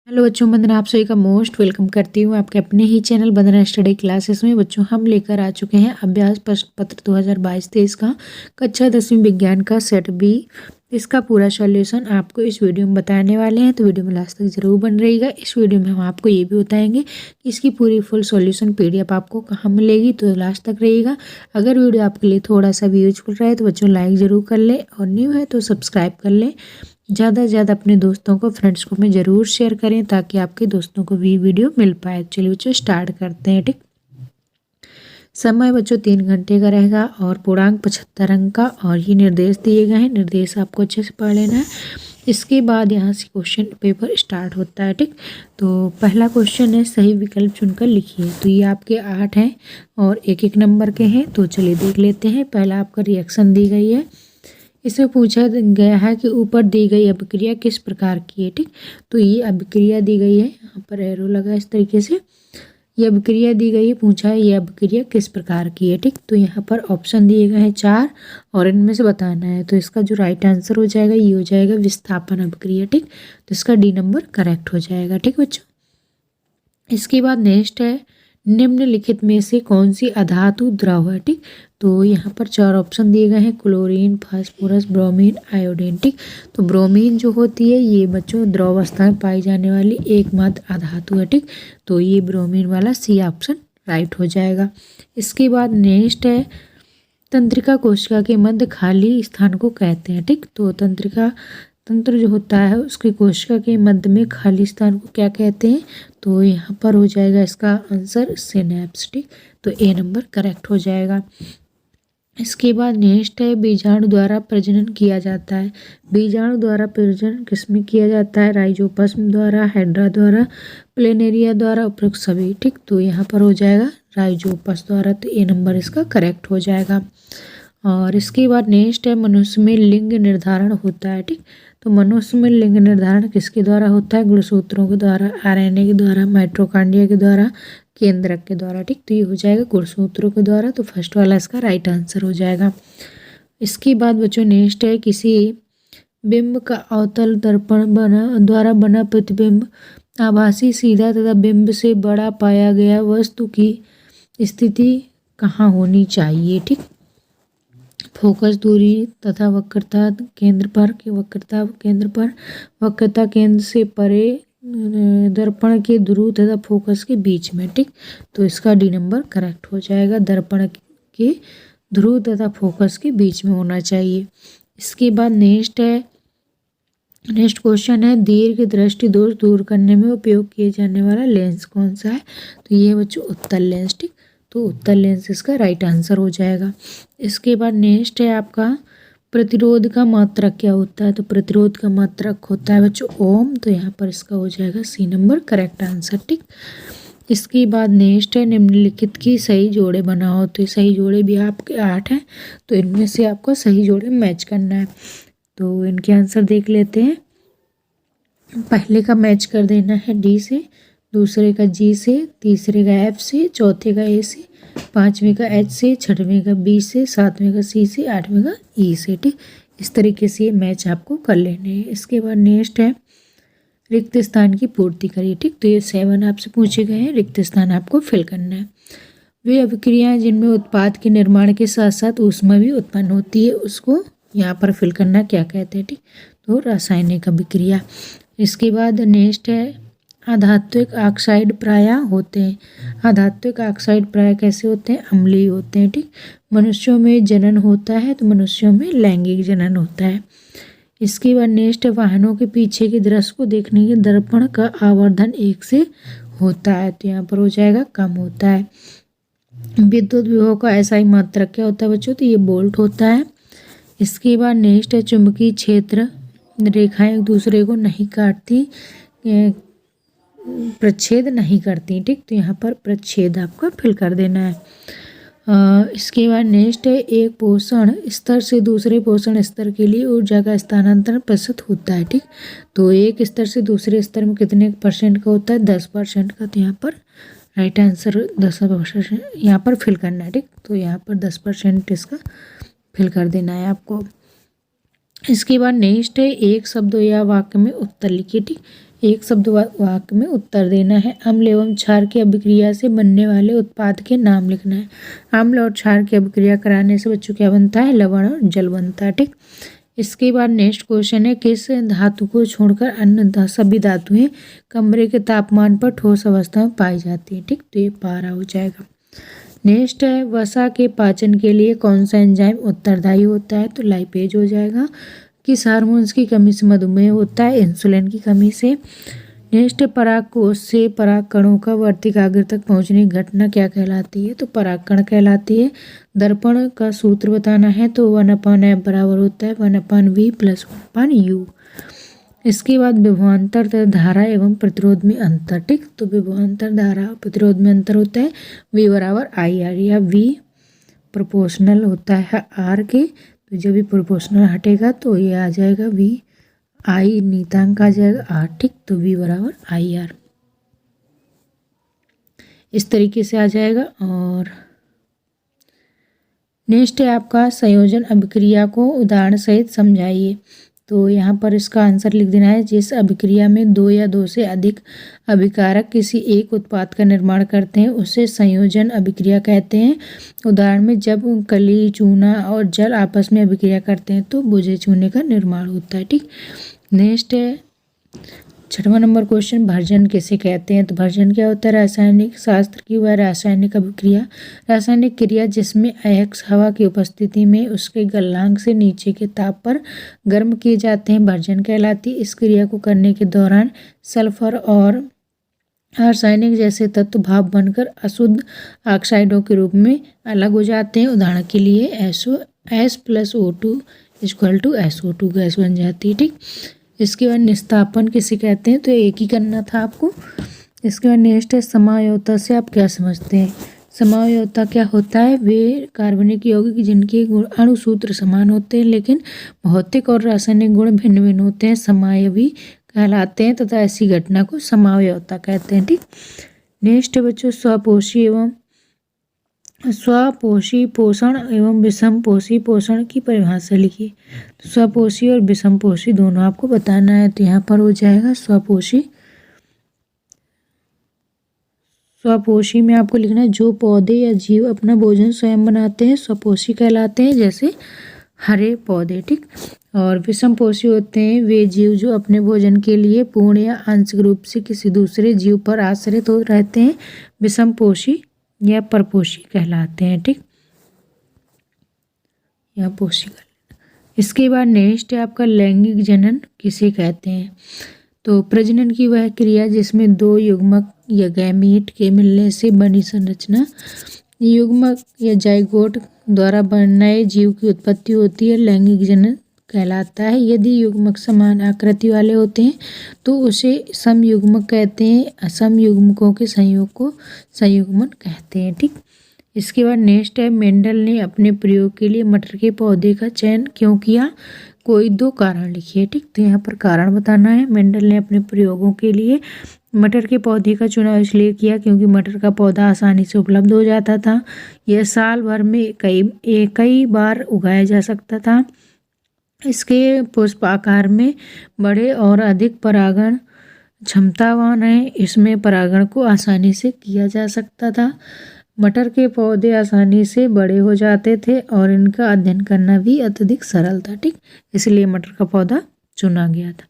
Hello बच्चों, वंदना आप सभी का मोस्ट वेलकम करती हूँ आपके अपने ही चैनल वंदना स्टडी क्लासेस में। बच्चों, हम लेकर आ चुके हैं अभ्यास प्रश्न पत्र 2022-23 का कक्षा 10वीं विज्ञान का सेट बी। इसका पूरा सॉल्यूशन आपको इस वीडियो में बताने वाले हैं, तो वीडियो में लास्ट तक जरूर बन रहिएगा। इस वीडियो में हम आपको ये भी बताएंगे कि इसकी पूरी फुल सॉल्यूशन पीडीएफ आपको कहाँ मिलेगी, तो लास्ट तक रहिएगा। अगर वीडियो आपके लिए थोड़ा सा भी यूजफुल रहे तो बच्चों लाइक ज़रूर कर लें, और न्यू है तो सब्सक्राइब कर लें। ज़्यादा से ज़्यादा अपने दोस्तों को, फ्रेंड्स को में ज़रूर शेयर करें ताकि आपके दोस्तों को भी वीडियो मिल पाए। चलिए बच्चों स्टार्ट करते हैं। ठीक, समय बच्चों 3 घंटे का रहेगा और पूर्णांक 75 अंक का, और ये निर्देश दिए गए हैं। निर्देश आपको अच्छे से पढ़ लेना है। इसके बाद यहाँ से क्वेश्चन पेपर स्टार्ट होता है। ठीक, तो पहला क्वेश्चन है, सही विकल्प चुनकर लिखिए। तो ये आपके 8 हैं और एक एक नंबर के हैं। तो चलिए देख लेते हैं। पहला आपका रिएक्शन दी गई है। इसमें पूछा गया है कि ऊपर दी गई अभिक्रिया किस प्रकार की है। ठीक, तो ये अभिक्रिया दी गई है, यहाँ पर एरो लगा इस तरीके से। ये अभिक्रिया दी गई है, पूछा है ये अभिक्रिया किस प्रकार की है। ठीक, तो यहाँ पर ऑप्शन दिए गए हैं 4 और इनमें से बताना है। तो इसका जो राइट आंसर हो जाएगा ये हो जाएगा विस्थापन अभिक्रिया। ठीक, तो इसका डी नंबर करेक्ट हो जाएगा। ठीक बच्चों, इसके बाद नेक्स्ट है, निम्नलिखित में से कौन सी अधातु द्रव है। ठीक, तो यहाँ पर 4 ऑप्शन दिए गए हैं, क्लोरीन, फास्फोरस, ब्रोमीन, आयोडीन। ठीक, तो ब्रोमीन जो होती है ये बच्चों द्रव अवस्था में पाई जाने वाली एकमात्र अधातु है। ठीक, तो ये ब्रोमीन वाला सी ऑप्शन राइट हो जाएगा। इसके बाद नेक्स्ट है, तंत्रिका कोशिका के मध्य खाली स्थान को कहते हैं। ठीक, तो तंत्रिका तंत्र जो होता है उसकी कोशिका के मध्य में खाली स्थान को क्या कहते हैं। तो यहाँ पर हो जाएगा इसका आंसर सिनेप्स। ठीक, तो ए नंबर करेक्ट हो जाएगा। इसके बाद नेक्स्ट है, बीजाणु द्वारा प्रजनन किया जाता है। बीजाणु द्वारा प्रजनन किसमें किया जाता है, राइजोपस्म द्वारा, हाइड्रा द्वारा, प्लेनेरिया द्वारा, उपरोक्त सभी। ठीक, तो यहाँ पर हो जाएगा राइजोपस द्वारा, तो ए नंबर इसका करेक्ट हो जाएगा। और इसके बाद नेक्स्ट है, मनुष्य में लिंग निर्धारण होता है। ठीक, तो मनुष्य में लिंग निर्धारण किसके द्वारा होता है, गुणसूत्रों के द्वारा, आरएनए के द्वारा, माइटोकॉन्ड्रिया के द्वारा, केंद्रक के द्वारा। ठीक, तो ये हो जाएगा गुणसूत्रों के द्वारा, तो फर्स्ट वाला इसका राइट आंसर हो जाएगा। इसके बाद बच्चों नेक्स्ट है, किसी बिंब का अवतल दर्पण द्वारा बना प्रतिबिंब आभासी, सीधा तथा बिंब से बड़ा पाया गया वस्तु की स्थिति कहाँ होनी चाहिए। ठीक, फोकस दूरी तथा वक्रता केंद्र पर, वक्रता केंद्र से परे, दर्पण के ध्रुव तथा फोकस के बीच में। ठीक, तो इसका डी नंबर करेक्ट हो जाएगा, दर्पण के ध्रुव तथा फोकस के बीच में होना चाहिए। इसके बाद नेक्स्ट क्वेश्चन है, दीर्घ दृष्टि दोष दूर करने में उपयोग किए जाने वाला लेंस कौन सा है। तो ये बच्चों उत्तल लेंस। ठीक, तो उत्तल लेंस इसका राइट आंसर हो जाएगा। इसके बाद नेक्स्ट है आपका, प्रतिरोध का मात्रक क्या होता है। तो प्रतिरोध का मात्रक होता है बच्चों ओम, तो यहाँ पर इसका हो जाएगा सी नंबर करेक्ट आंसर। ठीक, इसके बाद नेक्स्ट है, निम्नलिखित की सही जोड़े बनाओ। तो सही जोड़े भी आपके 8 हैं, तो इनमें से आपको सही जोड़े मैच करना है। तो इनके आंसर देख लेते हैं। पहले का मैच कर देना है डी से, दूसरे का जी से, तीसरे का एफ से, चौथे का ए से, पाँचवें का एच से, छठवें का बी से, सातवें का सी से, आठवें का ई से। ठीक, इस तरीके से ये मैच आपको कर लेने हैं। इसके बाद नेक्स्ट है, रिक्त स्थान की पूर्ति करिए। ठीक, तो ये 7 आपसे पूछे गए हैं, रिक्त स्थान आपको फिल करना है। वे अभिक्रियाएं जिनमें उत्पाद के निर्माण के साथ साथ ऊष्मा भी उत्पन्न होती है, उसको यहाँ पर फिल करना क्या कहते हैं। ठीक, तो रासायनिक अभिक्रिया। इसके बाद नेक्स्ट है, आधात्विक ऑक्साइड प्रायः होते हैं। आधात्विक ऑक्साइड प्रायः कैसे होते हैं, अम्लीय होते हैं। ठीक, मनुष्यों में जनन होता है, तो मनुष्यों में लैंगिक जनन होता है। इसके बाद नेक्स्ट है, वाहनों के पीछे के दृश्य को देखने के दर्पण का आवर्धन 1 से होता है, तो यहाँ पर हो जाएगा कम होता है। विद्युत विभव का ऐसा ही मात्रक क्या होता है बच्चों, तो ये वोल्ट होता है। इसके बाद नेक्स्ट है, चुंबकीय क्षेत्र रेखाएं एक दूसरे को नहीं काटती, प्रच्छेद नहीं करती। ठीक, तो यहाँ पर प्रच्छेद आपका फिल कर देना है। इसके बाद नेक्स्ट है, एक पोषण स्तर से दूसरे पोषण स्तर के लिए ऊर्जा का स्थानांतरण प्रतिशत होता है। ठीक, तो एक स्तर से दूसरे स्तर में कितने % का होता है, 10% का। तो यहाँ पर राइट आंसर 10% यहाँ पर फिल करना है। ठीक, तो यहाँ पर 10% इसका फिल कर देना है आपको। इसके बाद नेक्स्ट है, एक शब्द या वाक्य में उत्तर लिखिए। ठीक, एक शब्द वाक्य में उत्तर देना है। अम्ल एवं क्षार की अभिक्रिया से बनने वाले उत्पाद के नाम लिखना है। अम्ल और क्षार की अभिक्रिया कराने से बच्चों क्या बनता है, लवण और जल बनता है। ठीक, इसके बाद नेक्स्ट क्वेश्चन है, किस धातु को छोड़कर अन्य सभी धातुएं कमरे के तापमान पर ठोस अवस्था में पाई जाती है। ठीक, तो ये पारा हो जाएगा। नेक्स्ट है, वसा के पाचन के लिए कौन सा एंजाइम उत्तरदायी होता है, तो लाइपेज हो जाएगा। किस हार्मोन्स की कमी से मधुमेह होता है, इंसुलिन की कमी से। नेक्स्ट, परागकोश से पराग कणों का वर्तिकाग्र तक पहुंचने की घटना क्या कहलाती है, तो परागकण कहलाती है। दर्पण का सूत्र बताना है, तो 1/f बराबर होता है 1/v + 1/u। इसके बाद विभवांतर धारा एवं प्रतिरोध में अंतर। ठीक, तो विभवांतर धारा प्रतिरोध में अंतर होता है V = IR, या V प्रोपोर्शनल होता है R के, तो जब भी प्रोपोर्शनल हटेगा तो ये आ जाएगा V, I नीतांक आ जाएगा R। ठीक, तो V = IR इस तरीके से आ जाएगा। और नेक्स्ट है आपका, संयोजन अभिक्रिया को उदाहरण सहित समझाइए। तो यहाँ पर इसका आंसर लिख देना है, जिस अभिक्रिया में 2 या 2 से अधिक अभिकारक किसी एक उत्पाद का निर्माण करते हैं उसे संयोजन अभिक्रिया कहते हैं। उदाहरण में जब कली, चूना और जल आपस में अभिक्रिया करते हैं तो बुझे चूने का निर्माण होता है। ठीक, नेक्स्ट है 6वां नंबर क्वेश्चन, भर्जन किसे कहते हैं, तो भर्जन क्या होता है, रासायनिक शास्त्र की वह रासायनिक अभिक्रिया, रासायनिक क्रिया जिसमें अयस्क हवा की उपस्थिति में उसके गलनांक से नीचे के ताप पर गर्म किए जाते हैं, भर्जन कहलाती है। इस क्रिया को करने के दौरान सल्फर और रासायनिक जैसे तत्व भाप बनकर अशुद्ध ऑक्साइडों के रूप में अलग हो जाते हैं। उदाहरण के लिए S+O2 = SO2 गैस बन जाती है। ठीक, इसके बाद निस्तापन किसे कहते हैं, तो एक ही करना था आपको। इसके बाद नेक्स्ट है, समझौता से आप क्या समझते हैं। समझौता क्या होता है, वे कार्बनिक यौगिक जिनके गुण अणुसूत्र समान होते हैं लेकिन भौतिक और रासायनिक गुण भिन्न भिन्न होते हैं समवायवी कहलाते हैं तथा ऐसी घटना को समझौता कहते हैं। ठीक, नेक्स्ट है बच्चों, स्वपोषी पोषण एवं विषमपोषी पोषण की परिभाषा लिखिए। स्वपोषी और विषमपोषी दोनों आपको बताना है, तो यहाँ पर हो जाएगा स्वपोषी। स्वपोषी में आपको लिखना है, जो पौधे या जीव अपना भोजन स्वयं बनाते हैं स्वपोषी कहलाते हैं, जैसे हरे पौधे। ठीक, और विषमपोषी होते हैं वे जीव जो अपने भोजन के लिए पूर्ण या आंशिक रूप से किसी दूसरे जीव पर आश्रित हो रहते हैं, विषमपोषी या परपोषी कहलाते हैं। ठीक, या पोषी। इसके बाद नेक्स्ट है आपका, लैंगिक जनन किसे कहते हैं, तो प्रजनन की वह क्रिया जिसमें 2 युग्मक या गैमीट के मिलने से बनी संरचना, युग्मक या जाइगोट द्वारा नए जीव की उत्पत्ति होती है, लैंगिक जनन कहलाता है। यदि युग्मक समान आकृति वाले होते हैं तो उसे समयुग्मक कहते हैं, असमयुग्मकों के संयोग को संयुग्मन कहते हैं। ठीक, इसके बाद नेक्स्ट है, मेंडल ने अपने प्रयोग के लिए मटर के पौधे का चयन क्यों किया, कोई 2 कारण लिखिए। ठीक, तो यहाँ पर कारण बताना है। मेंडल ने अपने प्रयोगों के लिए मटर के पौधे का चुनाव इसलिए किया क्योंकि मटर का पौधा आसानी से उपलब्ध हो जाता था, यह साल भर में कई बार उगाया जा सकता था, इसके पुष्प आकार में बड़े और अधिक परागण क्षमतावान है, इसमें परागण को आसानी से किया जा सकता था, मटर के पौधे आसानी से बड़े हो जाते थे और इनका अध्ययन करना भी अत्यधिक सरल था। ठीक, इसलिए मटर का पौधा चुना गया था।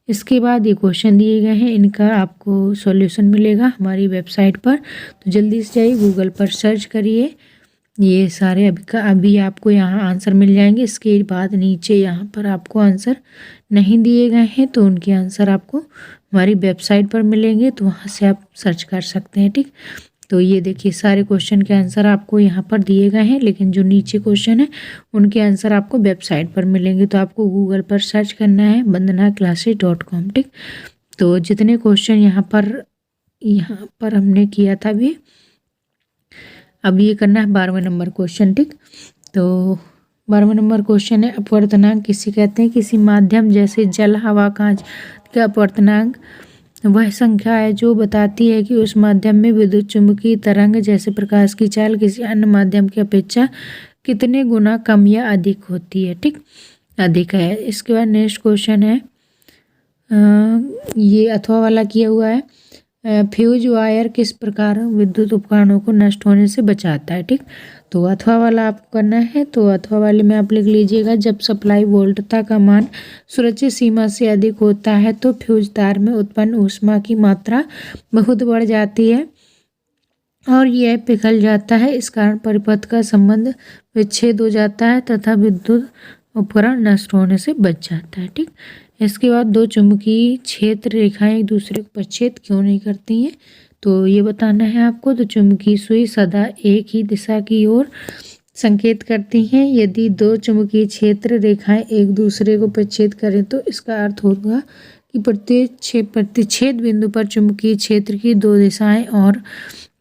इसके बाद ये क्वेश्चन दिए गए हैं, इनका आपको सॉल्यूशन मिलेगा हमारी वेबसाइट पर, तो जल्दी से जाइए गूगल पर सर्च करिए, ये सारे अभी आपको यहाँ आंसर मिल जाएंगे। इसके बाद नीचे यहाँ पर आपको आंसर नहीं दिए गए हैं तो उनके आंसर आपको हमारी वेबसाइट पर मिलेंगे, तो वहाँ से आप सर्च कर सकते हैं। ठीक, तो ये देखिए सारे क्वेश्चन के आंसर आपको यहाँ पर दिए गए हैं, लेकिन जो नीचे क्वेश्चन है उनके आंसर आपको वेबसाइट पर मिलेंगे, तो आपको गूगल पर सर्च करना है vandanaclasses.com। ठीक, तो जितने क्वेश्चन यहाँ पर हमने किया था भी, अब ये करना है 12वें नंबर क्वेश्चन। ठीक, तो 12वें नंबर क्वेश्चन है, अपवर्तनांक किसे कहते हैं, किसी माध्यम जैसे जल, हवा, कांच का अपवर्तनांक वह संख्या है जो बताती है कि उस माध्यम में विद्युत चुम्बकीय तरंग जैसे प्रकाश की चाल किसी अन्य माध्यम की अपेक्षा कितने गुना कम या अधिक होती है। ठीक, अधिक है। इसके बाद नेक्स्ट क्वेश्चन है, ये अथवा वाला किया हुआ है। फ्यूज वायर किस प्रकार विद्युत उपकरणों को नष्ट होने से बचाता है। ठीक, तो अथवा वाला आपको करना है। तो अथवा वाले में आप लिख लीजिएगा, जब सप्लाई वोल्टता का मान सुरक्षित सीमा से अधिक होता है तो फ्यूज तार में उत्पन्न ऊष्मा की मात्रा बहुत बढ़ जाती है और यह पिघल जाता है। इस कारण परिपथ का संबंध विच्छेद हो जाता है तथा विद्युत उपकरण नष्ट होने से बच जाता है। ठीक, इसके बाद दो चुंबकीय क्षेत्र रेखाएं एक दूसरे को प्रच्छेद क्यों नहीं करती हैं, तो ये बताना है आपको। तो चुंबकीय सुई सदा एक ही दिशा की ओर संकेत करती हैं। यदि दो चुंबकीय क्षेत्र रेखाएं एक दूसरे को प्रच्छेद करें तो इसका अर्थ होगा कि प्रतिच्छेद बिंदु पर चुंबकीय क्षेत्र की दो दिशाएं और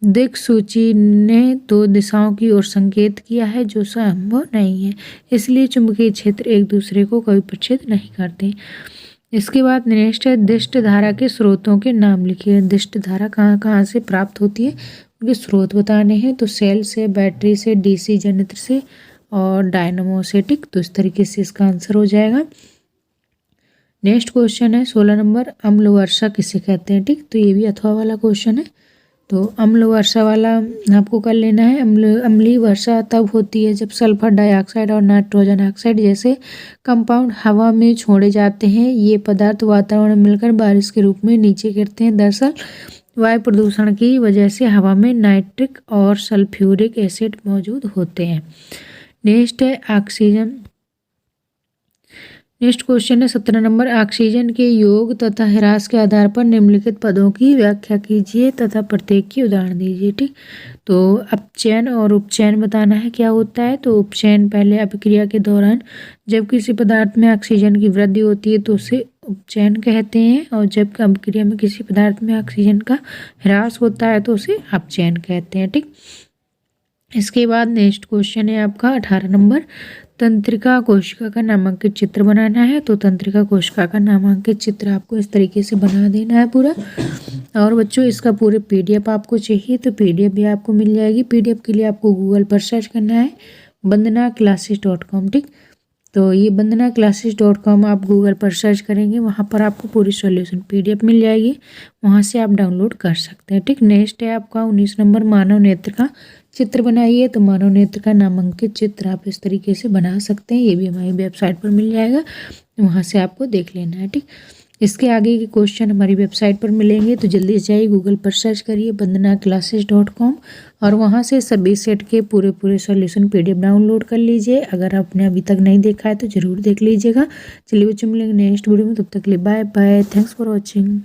दिक्सूची ने दो दिशाओं की ओर संकेत किया है, जो संभव नहीं है। इसलिए चुंबकीय क्षेत्र एक दूसरे को कभी प्रच्छेद नहीं करते। इसके बाद नेक्स्ट है दिष्ट धारा के स्रोतों के नाम लिखिए। दिष्ट धारा कहाँ कहाँ से प्राप्त होती है, उनके स्रोत बताने हैं। तो सेल से, बैटरी से, डीसी जनरेटर से और डायनमो से। ठीक, तो इस तरीके से इसका आंसर हो जाएगा। नेक्स्ट क्वेश्चन है 16 नंबर, अम्ल वर्षा किसे कहते हैं। ठीक, तो ये भी अथवा वाला क्वेश्चन है। तो अम्ल वर्षा वाला आपको कर लेना है। अम्लीय वर्षा तब होती है जब सल्फर डाइऑक्साइड और नाइट्रोजन ऑक्साइड जैसे कंपाउंड हवा में छोड़े जाते हैं। ये पदार्थ वातावरण में मिलकर बारिश के रूप में नीचे गिरते हैं। दरअसल वायु प्रदूषण की वजह से हवा में नाइट्रिक और सल्फ्यूरिक एसिड मौजूद होते हैं। नेक्स्ट है ऑक्सीजन। नेक्स्ट क्वेश्चन है 17 नंबर, ऑक्सीजन के योग तथा ह्रास के आधार पर निम्नलिखित पदों की व्याख्या कीजिए तथा प्रत्येक की उदाहरण दीजिए। ठीक, तो अपचयन और उपचयन बताना है क्या होता है। तो उपचयन पहले अभिक्रिया के दौरान जब किसी पदार्थ में ऑक्सीजन की वृद्धि होती है तो उसे उपचयन कहते हैं, और जब अभिक्रिया में किसी पदार्थ में ऑक्सीजन का ह्रास होता है तो उसे अपचयन कहते हैं। ठीक, इसके बाद नेक्स्ट क्वेश्चन है आपका 18 नंबर, तंत्रिका कोशिका का नामांकित चित्र बनाना है। तो तंत्रिका कोशिका का नामांकित चित्र आपको इस तरीके से बना देना है पूरा। और बच्चों इसका पूरे पीडीएफ आपको चाहिए तो पीडीएफ भी आपको मिल जाएगी। पीडीएफ के लिए आपको गूगल पर सर्च करना है bandhanaclasses.com। ठीक, तो ये bandhanaclasses.com आप गूगल पर सर्च करेंगे, वहाँ पर आपको पूरी सॉल्यूशन पीडीएफ मिल जाएगी, वहाँ से आप डाउनलोड कर सकते हैं। ठीक, नेक्स्ट है आपका 19 नंबर, मानव नेत्र का चित्र बनाइए। तो मानव नेत्र का नामांकित चित्र आप इस तरीके से बना सकते हैं, ये भी हमारी वेबसाइट पर मिल जाएगा, वहाँ से आपको देख लेना है। ठीक, इसके आगे के क्वेश्चन हमारी वेबसाइट पर मिलेंगे, तो जल्दी से जाइए गूगल पर सर्च करिए bandhanaclasses.com और वहाँ से सभी सेट के पूरे सॉल्यूशन पीडीएफ डाउनलोड कर लीजिए। अगर आपने अभी तक नहीं देखा है तो ज़रूर देख लीजिएगा। चलिए बच्चों, मिलेंगे नेक्स्ट वीडियो में, तब तक के लिए bye bye, thanks for watching.